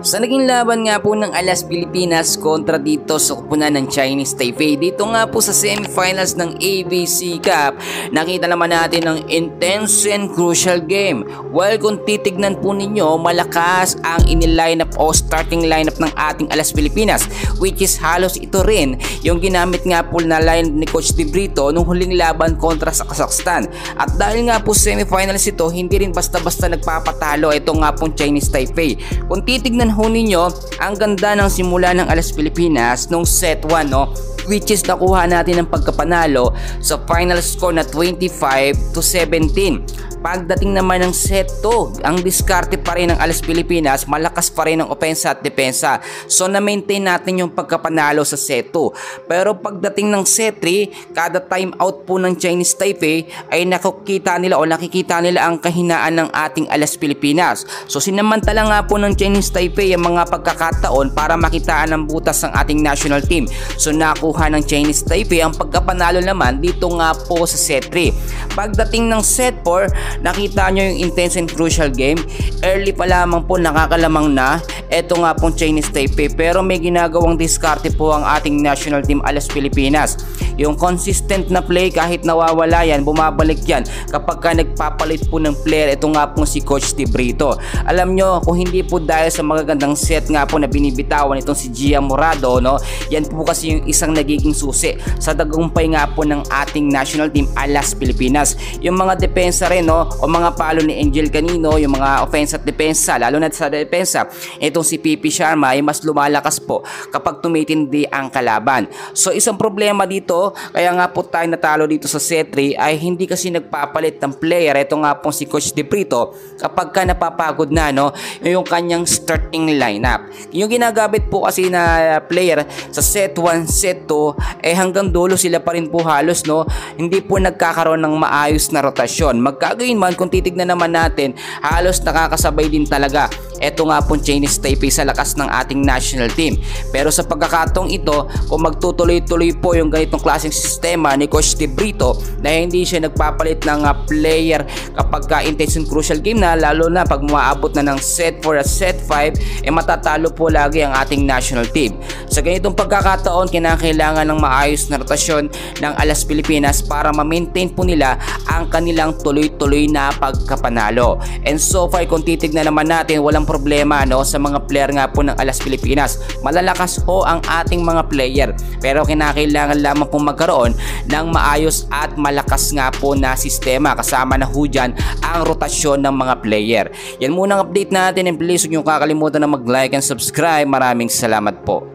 Sa naging laban nga po ng Alas Pilipinas kontra dito sa kupunan ng Chinese Taipei, dito nga po sa semifinals ng ABC Cup, nakita naman natin ang intense and crucial game. Well, kung titignan po ninyo, malakas ang iniline up o starting lineup ng ating Alas Pilipinas, which is halos ito rin yung ginamit nga po na line ni Coach De Brito nung huling laban kontra sa Kazakhstan. At dahil nga po semifinals ito, hindi rin basta-basta nagpapatalo ito nga pong Chinese Taipei. Kung titignan ho ninyo, ang ganda ng simula ng Alas Pilipinas nung set 1, no? Which is nakuha natin ng pagkapanalo sa final score na 25-17. Pagdating naman ng set 2, ang diskarte pa rin ng Alas Pilipinas, malakas pa rin ang opensa at depensa. So na-maintain natin yung pagkapanalo sa set 2. Pero pagdating ng set 3, kada time out po ng Chinese Taipei ay nakikita nila ang kahinaan ng ating Alas Pilipinas. So sinamantala nga po ng Chinese Taipei ang mga pagkakataon para makitaan ng butas ng ating national team. So nakuha ng Chinese Taipei ang pagkapanalo naman dito nga po sa set 3. Pagdating ng set 4, nakita nyo yung intense and crucial game. Early pa lamang po nakakalamang na eto nga pong Chinese Taipei, pero may ginagawang diskarte po ang ating national team Alas Pilipinas. Yung consistent na play, kahit nawawala yan, bumabalik yan kapag ka nagpapalit po ng player. Ito nga po si Coach De Brito. Alam nyo, kung hindi po dahil sa magagandang set nga po na binibitawan itong si Gia Morado, no, yan po kasi yung isang nagiging susi sa tagumpay nga po ng ating national team Alas Pilipinas. Yung mga depensa rin, no, o mga palo ni Angel Canino, yung mga offense at depensa, lalo na sa depensa, itong si Pipi Sharma ay mas lumalakas po kapag tumitindi ang kalaban. So isang problema dito, kaya nga po tayo natalo dito sa set 3, ay hindi kasi nagpapalit ng player. Ito nga po si Coach De Brito kapag ka napapagod na, no, yung kanyang starting lineup. Yung ginagamit po kasi na player sa set 1, set 2, hanggang dulo sila pa rin po halos, no, hindi po nagkakaroon ng maayos na rotasyon. Magkagayon man, kung titignan naman natin, halos nakakasabay din talaga eto nga pong Chinese Taipei sa lakas ng ating national team. Pero sa pagkakataong ito, kung magtutuloy-tuloy po yung ganitong klaseng sistema ni Coach De Brito na hindi siya nagpapalit ng player kapag ka-intense and crucial game na, lalo na pag umaabot na ng set 4 at set 5, matatalo po lagi ang ating national team. Sa ganitong pagkakataon, kinakailangan ng maayos na rotasyon ng Alas Pilipinas para ma-maintain po nila ang kanilang tuloy-tuloy na pagkapanalo. And so far, kung titignan naman natin, walang problema, no, sa mga player nga po ng Alas Pilipinas. Malalakas ho ang ating mga player, pero kinakailangan lamang pong magkaroon ng maayos at malakas nga po na sistema, kasama na ho dyan ang rotasyon ng mga player. Yan muna ang update natin, and please huwag nyo kakalimutan na mag-like and subscribe. Maraming salamat po.